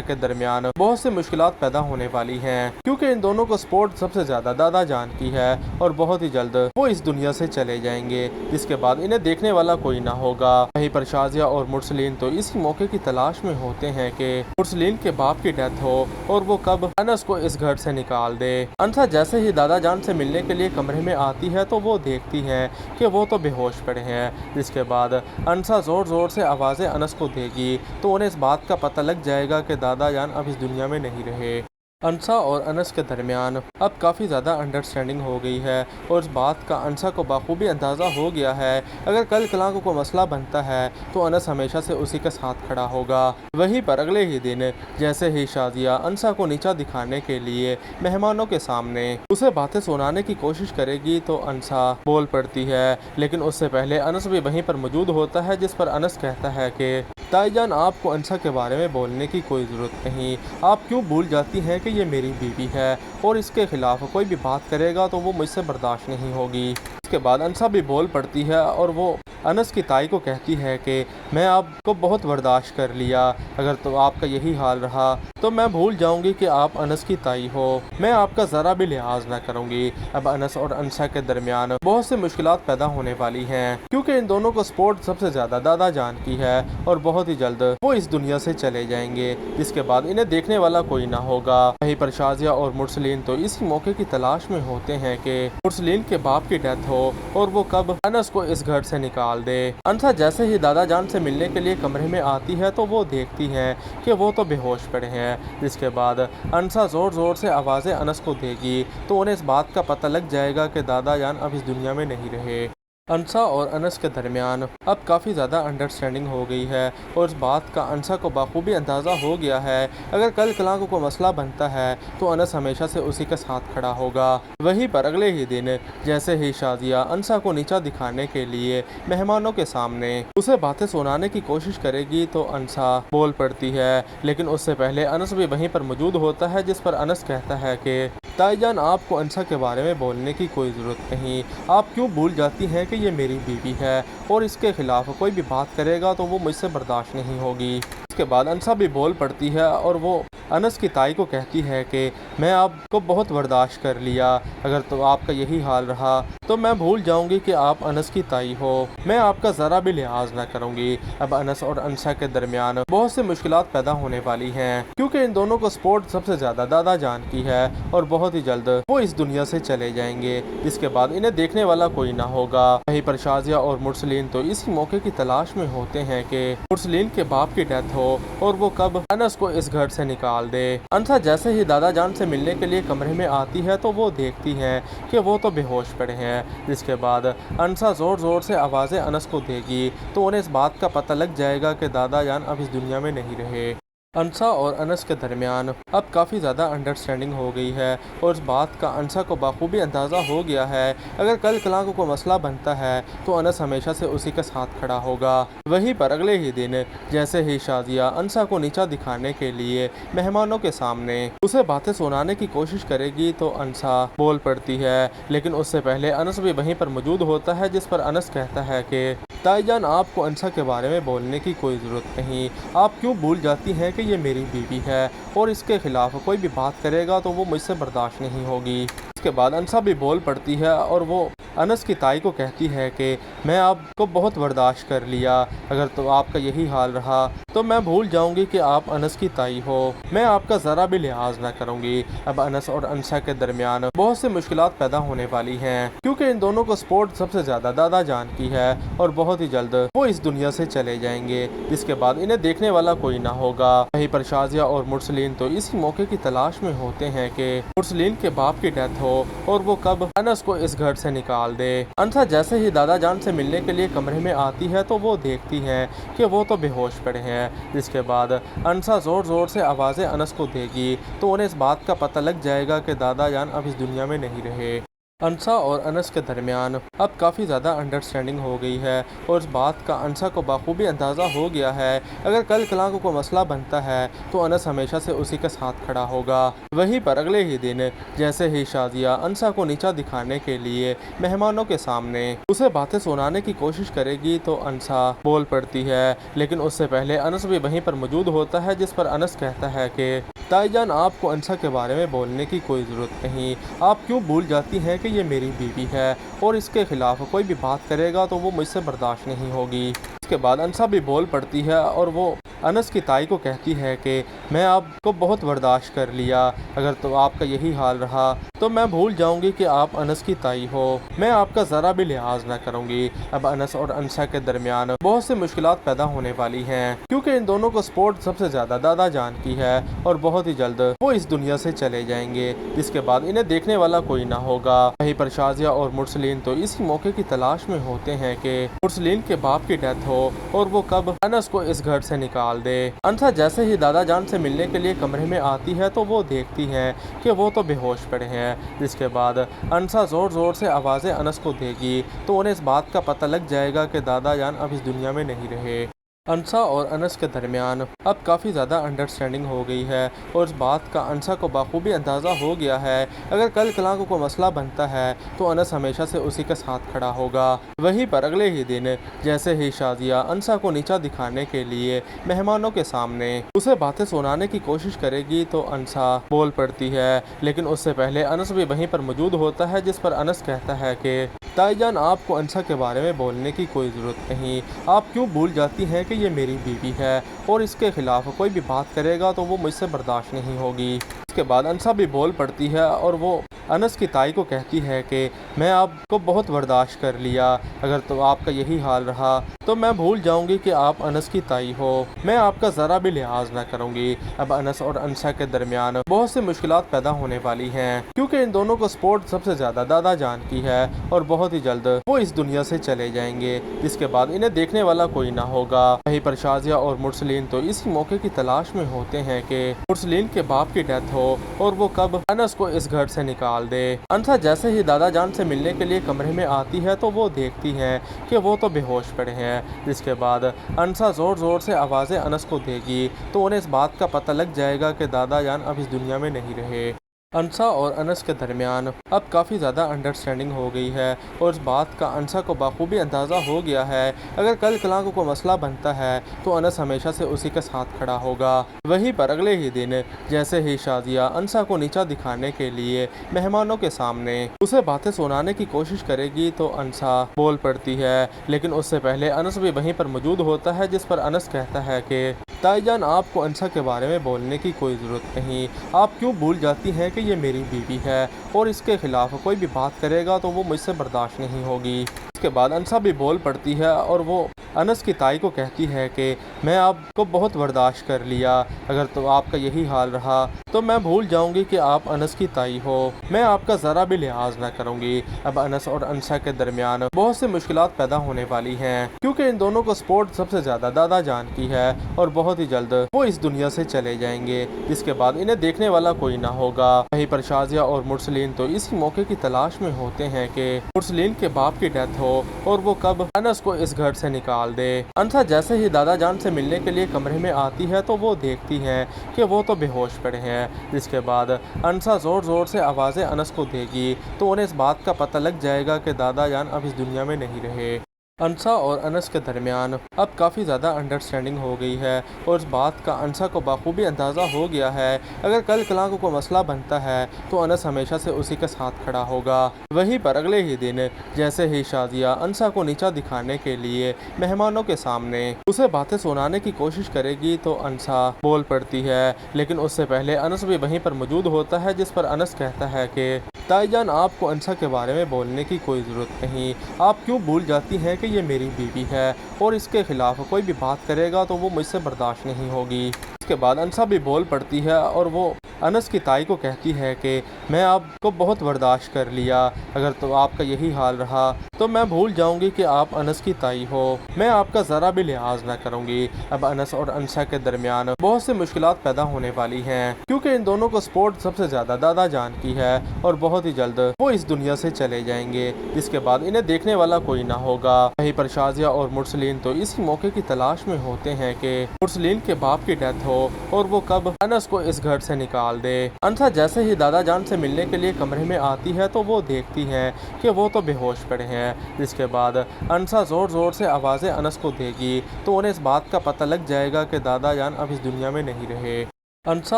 کے درمیان بہت سی مشکلات پیدا ہونے والی ہیں کیونکہ ان دونوں کو سپورٹ سب سے زیادہ دادا جان کی ہے اور بہت ہی جلد وہ اس دنیا سے چلے جائیں گے، جس کے بعد انہیں دیکھنے والا کوئی نہ ہوگا۔ وہیں پر شازیہ اور مرسلین تو اسی موقع کی تلاش میں ہوتے ہیں کہ مرسلین کے باپ کی ڈیتھ ہو اور وہ کب انس کو اس گھر سے نکال دے۔ انسا جیسے ہی دادا جان سے ملنے کے لیے کمرے میں آتی ہے تو وہ دیکھتی ہیں کہ وہ تو بے ہوش پڑے ہیں، جس کے بعد انسا زور زور سے آوازیں انس کو دے گی تو انہیں اس بات کا پتہ لگ جائے گا کہ دادا جان اب اس دنیا میں نہیں رہے۔ انسا اور انس کے درمیان اب کافی زیادہ انڈرسٹینڈنگ ہو گئی ہے اور اس بات کا انسا کو بخوبی اندازہ ہو گیا ہے اگر کل کلاں کو کوئی مسئلہ بنتا ہے تو انس ہمیشہ سے اسی کے ساتھ کھڑا ہوگا۔ وہیں پر اگلے ہی دن جیسے ہی شازیہ انسا کو نیچا دکھانے کے لیے مہمانوں کے سامنے اسے باتیں سنانے کی کوشش کرے گی تو انسا بول پڑتی ہے، لیکن اس سے پہلے انس بھی وہیں پر موجود ہوتا ہے، جس پر انس کہتا ہے کہ تائی جان آپ کو انسا کے بارے میں بولنے کی کوئی ضرورت نہیں، آپ کیوں بھول جاتی ہیں کہ یہ میری بیوی ہے اور اس کے خلاف کوئی بھی بات کرے گا تو وہ مجھ سے برداشت نہیں ہوگی۔ اس کے بعد انسا بھی بول پڑتی ہے اور وہ انس کی تائی کو کہتی ہے کہ میں آپ کو بہت برداشت کر لیا، اگر تو آپ کا یہی حال رہا تو میں بھول جاؤں گی کہ آپ انس کی تائی ہو، میں آپ کا ذرا بھی لحاظ نہ کروں گی۔ اب انس اور انسا کے درمیان بہت سی مشکلات پیدا ہونے والی ہیں کیونکہ ان دونوں کو سپورٹ سب سے زیادہ دادا جان کی ہے اور بہت ہی جلد وہ اس دنیا سے چلے جائیں گے، جس کے بعد انہیں دیکھنے والا کوئی نہ ہوگا۔ وہیں پر شازیہ اور مرسلین تو اسی موقع کی تلاش میں ہوتے ہیں کہ مرسلین کے باپ کی ڈیتھ ہو اور وہ کب انس کو اس گھر سے نکال دے۔ انسا جیسے ہی دادا جان سے ملنے کے لیے کمرے میں آتی ہے تو وہ دیکھتی ہیں کہ وہ تو بے ہوش پڑے ہیں، جس کے بعد انسا زور زور سے آوازیں انس کو دے گی تو انہیں اس بات کا پتہ لگ جائے گا کہ دادا جان اب اس دنیا میں نہیں رہے۔ انسا اور انس کے درمیان اب کافی زیادہ انڈرسٹینڈنگ ہو گئی ہے اور اس بات کا انسا کو بخوبی اندازہ ہو گیا ہے اگر کل کلاں کو کوئی مسئلہ بنتا ہے تو انس ہمیشہ سے اسی کے ساتھ کھڑا ہوگا۔ وہیں پر اگلے ہی دن جیسے ہی شازیہ انسا کو نیچا دکھانے کے لیے مہمانوں کے سامنے اسے باتیں سنانے کی کوشش کرے گی تو انسا بول پڑتی ہے، لیکن اس سے پہلے انس بھی وہیں پر موجود ہوتا ہے، جس پر انس کہتا ہے کہ تائی جان آپ کو انسا کے بارے میں بولنے کی کوئی ضرورت نہیں، آپ کیوں بھول جاتی ہیں کہ یہ میری بیوی ہے اور اس کے خلاف کوئی بھی بات کرے گا تو وہ مجھ سے برداشت نہیں ہوگی۔ اس کے بعد انسا بھی بول پڑتی ہے اور وہ انس کی تائی کو کہتی ہے کہ میں آپ کو بہت برداشت کر لیا، اگر تو آپ کا یہی حال رہا تو میں بھول جاؤں گی کہ آپ انس کی تائی ہو، میں آپ کا ذرا بھی لحاظ نہ کروں گی۔ اب انس اور انسا کے درمیان بہت سی مشکلات پیدا ہونے والی ہیں کیونکہ ان دونوں کو سپورٹ سب سے زیادہ دادا جان کی ہے اور بہت ہی جلد وہ اس دنیا سے چلے جائیں گے، جس کے بعد انہیں دیکھنے والا کوئی نہ ہوگا۔ وہیں پر شازیہ اور مرسلین تو اسی موقع کی تلاش میں ہوتے ہیں کہ مرسلین کے باپ کی ڈیتھ ہو اور وہ کب انس کو اس گھر سے نکال دے۔ انسا جیسے ہی دادا جان سے ملنے کے لیے کمرے میں آتی ہے تو وہ دیکھتی ہیں کہ وہ تو بے ہوش پڑے ہیں، جس کے بعد انسا زور زور سے آوازیں انس کو دے گی تو انہیں اس بات کا پتہ لگ جائے گا کہ دادا جان اب اس دنیا میں نہیں رہے۔ انسا اور انس کے درمیان اب کافی زیادہ انڈرسٹینڈنگ ہو گئی ہے اور اس بات کا انسا کو بخوبی اندازہ ہو گیا ہے اگر کل کلاں کو کوئی مسئلہ بنتا ہے تو انس ہمیشہ سے اسی کے ساتھ کھڑا ہوگا۔ وہیں پر اگلے ہی دن جیسے ہی شازیہ انسا کو نیچا دکھانے کے لیے مہمانوں کے سامنے اسے باتیں سنانے کی کوشش کرے گی تو انسا بول پڑتی ہے، لیکن اس سے پہلے انس بھی وہیں پر موجود ہوتا ہے، جس پر انس کہتا ہے کہ تائی جان آپ کو انسا کے بارے میں بولنے کی کوئی ضرورت نہیں، آپ کیوں بھول جاتی ہیں کہ یہ میری بیوی ہے اور اس کے خلاف کوئی بھی بات کرے گا تو وہ مجھ سے برداشت نہیں ہوگی۔ اس کے بعد انسا بھی بول پڑتی ہے اور وہ انس کی تائی کو کہتی ہے کہ میں آپ کو بہت برداشت کر لیا، اگر تو آپ کا یہی حال رہا تو میں بھول جاؤں گی کہ آپ انس کی تائی ہو، میں آپ کا ذرا بھی لحاظ نہ کروں گی۔ اب انس اور انسا کے درمیان بہت سی مشکلات پیدا ہونے والی ہیں، کیونکہ ان دونوں کو سپورٹ سب سے زیادہ دادا جان کی ہے اور بہت ہی جلد وہ اس دنیا سے چلے جائیں گے، جس کے بعد انہیں دیکھنے والا کوئی نہ ہوگا۔ وہیں پر شازیہ اور مرسلین تو اسی موقع کی تلاش میں ہوتے ہیں کہ مرسلین کے باپ کی ڈیتھ ہو اور وہ کب انس کو اس گھر سے نکال دے۔ انسا جیسے ہی دادا جان سے ملنے کے لیے کمرے میں آتی ہے تو وہ دیکھتی ہیں کہ وہ تو بے ہوش پڑے ہیں، جس کے بعد انسا زور زور سے آوازیں انس کو دے گی تو انہیں اس بات کا پتہ لگ جائے گا کہ دادا جان اب اس دنیا میں نہیں رہے۔ انسا اور انس کے درمیان اب کافی زیادہ انڈرسٹینڈنگ ہو گئی ہے اور اس بات کا انسا کو بخوبی اندازہ ہو گیا ہے، اگر کل کلاں کو کوئی مسئلہ بنتا ہے تو انس ہمیشہ سے اسی کے ساتھ کھڑا ہوگا۔ وہیں پر اگلے ہی دن جیسے ہی شازیہ انسا کو نیچا دکھانے کے لیے مہمانوں کے سامنے اسے باتیں سنانے کی کوشش کرے گی تو انسا بول پڑتی ہے، لیکن اس سے پہلے انس بھی وہیں پر موجود ہوتا ہے، جس پر انس کہتا ہے کہ تائی جان آپ کو انسا کے بارے میں بولنے کی کوئی ضرورت نہیں، آپ کیوں بھول جاتی ہیں کہ یہ میری بیوی ہے اور اس کے خلاف کوئی بھی بات کرے گا تو وہ مجھ سے برداشت نہیں ہوگی۔ اس کے بعد انسا بھی بول پڑتی ہے اور وہ انس کی تائی کو کہتی ہے کہ میں آپ کو بہت برداشت کر لیا، اگر تو آپ کا یہی حال رہا تو میں بھول جاؤں گی کہ آپ انس کی تائی ہو، میں آپ کا ذرا بھی لحاظ نہ کروں گی۔ اب انس اور انسا کے درمیان بہت سی مشکلات پیدا ہونے والی ہیں، کیونکہ ان دونوں کو سپورٹ سب سے زیادہ دادا جان کی ہے اور بہت ہی جلد وہ اس دنیا سے چلے جائیں گے، جس کے بعد انہیں دیکھنے والا کوئی نہ ہوگا۔ وہیں پر شازیہ اور مرسلین تو اسی موقع کی تلاش میں ہوتے ہیں کہ مرسلین کے باپ کی ڈیتھ ہو اور وہ کب انس کو اس گھر سے نکال دے۔ انسا جیسے ہی دادا جان سے ملنے کے لیے کمرے میں آتی ہے تو وہ دیکھتی ہیں کہ وہ تو بے ہوش پڑے ہیں، جس کے بعد انسا زور زور سے آوازیں انس کو دے گی تو انہیں اس بات کا پتہ لگ جائے گا کہ دادا جان اب اس دنیا میں نہیں رہے۔ انسا اور انس کے درمیان اب کافی زیادہ انڈرسٹینڈنگ ہو گئی ہے اور اس بات کا انسا کو بخوبی اندازہ ہو گیا ہے، اگر کل کلاں کو کوئی مسئلہ بنتا ہے تو انس ہمیشہ سے اسی کے ساتھ کھڑا ہوگا۔ وہیں پر اگلے ہی دن جیسے ہی شازیہ انسا کو نیچا دکھانے کے لیے مہمانوں کے سامنے اسے باتیں سنانے کی کوشش کرے گی تو انسا بول پڑتی ہے، لیکن اس سے پہلے انس بھی وہیں پر موجود ہوتا ہے، جس پر انس کہتا ہے کہ تائی جان آپ کو انسا کے بارے میں بولنے کی کوئی ضرورت نہیں، آپ کیوں بھول جاتی ہیں کہ یہ میری بیوی ہے اور اس کے خلاف کوئی بھی بات کرے گا تو وہ مجھ سے برداشت نہیں ہوگی۔ اس کے بعد انسا بھی بول پڑتی ہے اور وہ انس کی تائی کو کہتی ہے کہ میں آپ کو بہت برداشت کر لیا، اگر تو آپ کا یہی حال رہا تو میں بھول جاؤں گی کہ آپ انس کی تائی ہو، میں آپ کا ذرا بھی لحاظ نہ کروں گی۔ اب انس اور انسا کے درمیان بہت سی مشکلات پیدا ہونے والی ہیں، کیونکہ ان دونوں کو سپورٹ سب سے زیادہ دادا جان کی ہے اور بہت ہی جلد وہ اس دنیا سے چلے جائیں گے، جس کے بعد انہیں دیکھنے والا کوئی نہ ہوگا۔ وہیں پر شازیہ اور مرسلین تو اسی موقع کی تلاش میں ہوتے ہیں کہ مرسلین کے باپ کی ڈیتھ ہو اور وہ کب انس کو اس گھر سے نکال دے۔ انسا جیسے ہی دادا جان سے ملنے کے لیے کمرے میں آتی ہے تو وہ دیکھتی ہیں کہ وہ تو بے ہوش پڑے ہیں، جس کے بعد انسا زور زور سے آوازیں انس کو دے گی تو انہیں اس بات کا پتہ لگ جائے گا کہ دادا جان اب اس دنیا میں نہیں رہے۔ انسا اور انس کے درمیان اب کافی زیادہ انڈرسٹینڈنگ ہو گئی ہے اور اس بات کا انسا کو بخوبی اندازہ ہو گیا ہے، اگر کل کلاں کو کوئی مسئلہ بنتا ہے تو انس ہمیشہ سے اسی کے ساتھ کھڑا ہوگا۔ وہیں پر اگلے ہی دن جیسے ہی شازیہ انسا کو نیچا دکھانے کے لیے مہمانوں کے سامنے اسے باتیں سنانے کی کوشش کرے گی تو انسا بول پڑتی ہے، لیکن اس سے پہلے انس بھی وہیں پر موجود ہوتا ہے، جس پر انس کہتا ہے کہ تائی جان آپ کو انسا کے بارے میں بولنے کی کوئی ضرورت نہیں، آپ کیوں بھول جاتی ہیں کہ یہ میری بیوی ہے اور اس کے خلاف کوئی بھی بات کرے گا تو وہ مجھ سے برداشت نہیں ہوگی۔ اس کے بعد انسا بھی بول پڑتی ہے اور وہ انس کی تائی کو کہتی ہے کہ میں آپ کو بہت برداشت کر لیا، اگر تو آپ کا یہی حال رہا تو میں بھول جاؤں گی کہ آپ انس کی تائی ہو، میں آپ کا ذرا بھی لحاظ نہ کروں گی۔ اب انس اور انسا کے درمیان بہت سی مشکلات پیدا ہونے والی ہیں، کیونکہ ان دونوں کو سپورٹ سب سے زیادہ دادا جان کی ہے اور بہت ہی جلد وہ اس دنیا سے چلے جائیں گے، جس کے بعد انہیں دیکھنے والا کوئی نہ ہوگا۔ وہیں پر شازیہ اور مرسلین تو اسی موقع کی تلاش میں ہوتے ہیں کہ مرسلین کے باپ کی ڈیتھ ہو اور وہ کب انس کو اس گھر سے نکال دے۔ انسا جیسے ہی دادا جان سے ملنے کے لیے کمرے میں آتی ہے تو وہ دیکھتی ہیں کہ وہ تو بے ہوش پڑے ہیں، جس کے بعد انسا زور زور سے آوازیں انس کو دے گی تو انہیں اس بات کا پتہ لگ جائے گا کہ دادا جان اب اس دنیا میں نہیں رہے۔ انسا اور انس کے درمیان اب کافی زیادہ انڈرسٹینڈنگ ہو گئی ہے اور اس بات کا انسا کو بخوبی اندازہ ہو گیا ہے اگر کل کلاں کو کوئی مسئلہ بنتا ہے تو انس ہمیشہ سے اسی کے ساتھ کھڑا ہوگا۔ وہیں پر اگلے ہی دن جیسے ہی شازیہ انسا کو نیچا دکھانے کے لیے مہمانوں کے سامنے اسے باتیں سنانے کی کوشش کرے گی تو انسا بول پڑتی ہے، لیکن اس سے پہلے انس بھی وہیں پر موجود ہوتا ہے، جس پر انس کہتا ہے کہ تائی جان آپ کو انسا کے بارے میں بولنے کی کوئی ضرورت نہیں، آپ کیوں بھول جاتی ہیں کہ یہ میری بیوی ہے اور اس کے خلاف کوئی بھی بات کرے گا تو وہ مجھ سے برداشت نہیں ہوگی۔ اس کے بعد انسا بھی بول پڑتی ہے اور وہ انس کی تائی کو کہتی ہے کہ میں آپ کو بہت برداشت کر لیا، اگر تو آپ کا یہی حال رہا تو میں بھول جاؤں گی کہ آپ انس کی تائی ہو، میں آپ کا ذرا بھی لحاظ نہ کروں گی۔ اب انس اور انسا کے درمیان بہت سے مشکلات پیدا ہونے والی ہیں کیونکہ ان دونوں کو سپورٹ سب سے زیادہ دادا جان کی ہے اور بہت ہی جلد وہ اس دنیا سے چلے جائیں گے، جس کے بعد انہیں دیکھنے والا کوئی نہ ہوگا۔ وہیں پر شازیہ اور مرسلین تو اسی موقع کی تلاش میں ہوتے ہیں کہ مرسلین کے باپ کی ڈیتھ ہو اور وہ کب انس کو اس گھر سے نکال دے۔ انسا جیسے ہی دادا جان سے ملنے کے لیے کمرے میں آتی ہے تو وہ دیکھتی ہیں کہ وہ تو بے ہوش پڑے ہیں، جس کے بعد انسا زور زور سے آوازیں انس کو دے گی تو انہیں اس بات کا پتہ لگ جائے گا کہ دادا جان اب اس دنیا میں نہیں رہے۔ انسا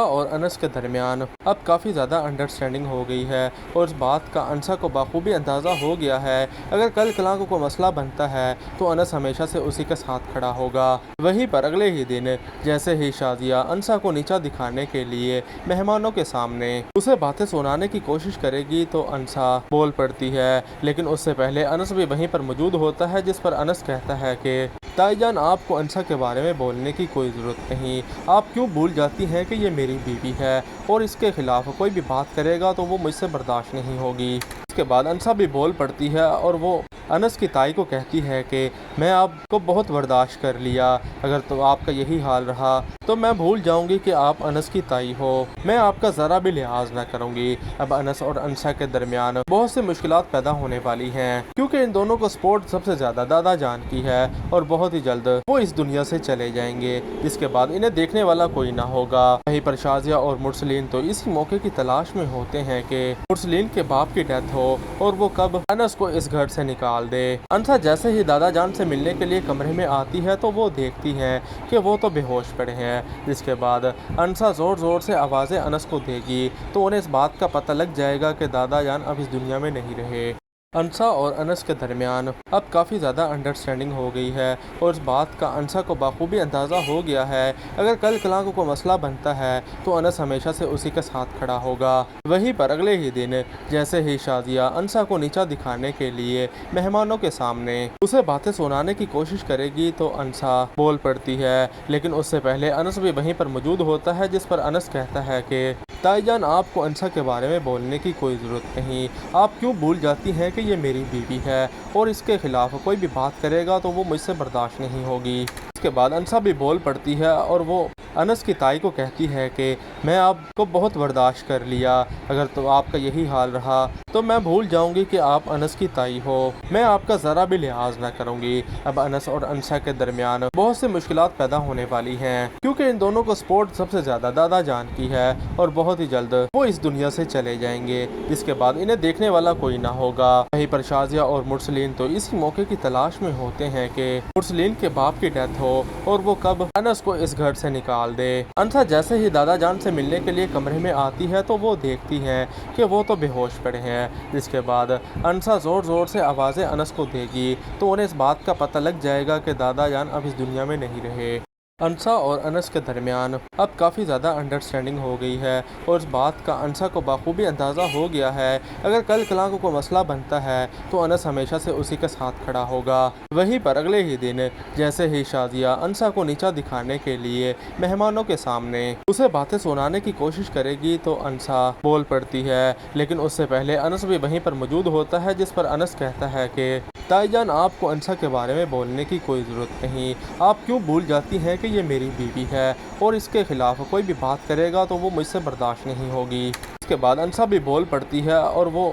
اور انس کے درمیان اب کافی زیادہ انڈرسٹینڈنگ ہو گئی ہے اور اس بات کا انسا کو بخوبی اندازہ ہو گیا ہے اگر کل کلاں کو کوئی مسئلہ بنتا ہے تو انس ہمیشہ سے اسی کے ساتھ کھڑا ہوگا۔ وہیں پر اگلے ہی دن جیسے ہی شازیہ انسا کو نیچا دکھانے کے لیے مہمانوں کے سامنے اسے باتیں سنانے کی کوشش کرے گی تو انسا بول پڑتی ہے، لیکن اس سے پہلے انس بھی وہیں پر موجود ہوتا ہے، جس پر انس کہتا ہے کہ تائی جان آپ کو انسا کے بارے میں بولنے کی کوئی ضرورت نہیں، آپ کیوں بھول جاتی ہیں کہ یہ میری بیوی ہے اور اس کے خلاف کوئی بھی بات کرے گا تو وہ مجھ سے برداشت نہیں ہوگی۔ اس کے بعد انسا بھی بول پڑتی ہے اور وہ انس کی تائی کو کہتی ہے کہ میں آپ کو بہت برداشت کر لیا، اگر تو آپ کا یہی حال رہا تو میں بھول جاؤں گی کہ آپ انس کی تائی ہو، میں آپ کا ذرا بھی لحاظ نہ کروں گی۔ اب انس اور انسا کے درمیان بہت سے مشکلات پیدا ہونے والی ہیں کیونکہ ان دونوں کو سپورٹ سب سے زیادہ دادا جان کی ہے اور بہت ہی جلد وہ اس دنیا سے چلے جائیں گے، جس کے بعد انہیں دیکھنے والا کوئی نہ ہوگا۔ وہیں پر شازیہ اور مرسلین تو اسی موقع کی تلاش میں ہوتے ہیں کہ مرسلین کے باپ کی ڈیتھ ہو اور وہ کب انس کو اس گھر سے نکال دے۔ انسا جیسے ہی دادا جان سے ملنے کے لیے کمرے میں آتی ہے تو وہ دیکھتی ہیں کہ وہ تو بے ہوش پڑے ہیں، جس کے بعد انسا زور زور سے آوازیں انس کو دے گی تو انہیں اس بات کا پتہ لگ جائے گا کہ دادا جان اب اس دنیا میں نہیں رہے۔ انسا اور انس کے درمیان اب کافی زیادہ انڈرسٹینڈنگ ہو گئی ہے اور اس بات کا انسا کو بخوبی اندازہ ہو گیا ہے اگر کل کلاں کو کوئی مسئلہ بنتا ہے تو انس ہمیشہ سے اسی کے ساتھ کھڑا ہوگا۔ وہیں پر اگلے ہی دن جیسے ہی شازیہ انسا کو نیچا دکھانے کے لیے مہمانوں کے سامنے اسے باتیں سنانے کی کوشش کرے گی تو انسا بول پڑتی ہے، لیکن اس سے پہلے انس بھی وہیں پر موجود ہوتا ہے، جس پر انس کہتا ہے کہ تائی جان آپ کو انسا کے بارے میں بولنے کی کوئی ضرورت نہیں، آپ کیوں بھول جاتی ہیں کہ یہ میری بیوی ہے اور اس کے خلاف کوئی بھی بات کرے گا تو وہ مجھ سے برداشت نہیں ہوگی۔ اس کے بعد انسا بھی بول پڑتی ہے اور وہ انس کی تائی کو کہتی ہے کہ میں آپ کو بہت برداشت کر لیا، اگر تو آپ کا یہی حال رہا تو میں بھول جاؤں گی کہ آپ انس کی تائی ہو، میں آپ کا ذرا بھی لحاظ نہ کروں گی۔ اب انس اور انسا کے درمیان بہت سے مشکلات پیدا ہونے والی ہیں کیونکہ ان دونوں کو سپورٹ سب سے زیادہ دادا جان کی ہے اور بہت ہی جلد وہ اس دنیا سے چلے جائیں گے، جس کے بعد انہیں دیکھنے والا کوئی نہ ہوگا۔ وہیں پر شازیہ اور مرسلین تو اسی موقع کی تلاش میں ہوتے ہیں کہ مرسلین کے باپ کی ڈیتھ ہو اور وہ کب انس کو اس گھر سے نکال دے۔ انسا جیسے ہی دادا جان سے ملنے کے لیے کمرے میں آتی ہے تو وہ دیکھتی ہیں کہ وہ تو بے ہوش پڑے ہیں، جس کے بعد انسا زور زور سے آوازیں انس کو دے گی تو انہیں اس بات کا پتہ لگ جائے گا کہ دادا جان اب اس دنیا میں نہیں رہے۔ انسا اور انس کے درمیان اب کافی زیادہ انڈرسٹینڈنگ ہو گئی ہے اور اس بات کا انسا کو بخوبی اندازہ ہو گیا ہے اگر کل کلاں کو کوئی مسئلہ بنتا ہے تو انس ہمیشہ سے اسی کے ساتھ کھڑا ہوگا۔ وہیں پر اگلے ہی دن جیسے ہی شازیہ انسا کو نیچا دکھانے کے لیے مہمانوں کے سامنے اسے باتیں سنانے کی کوشش کرے گی تو انسا بول پڑتی ہے، لیکن اس سے پہلے انس بھی وہیں پر موجود ہوتا ہے، جس پر انس کہتا ہے کہ تائی جان آپ کو انسا کے بارے میں بولنے کی کوئی ضرورت نہیں، آپ کیوں بھول جاتی ہیں کہ یہ میری بیوی ہے اور اس کے خلاف کوئی بھی بات کرے گا تو وہ مجھ سے برداشت نہیں ہوگی۔ اس کے بعد انسا بھی بول پڑتی ہے اور وہ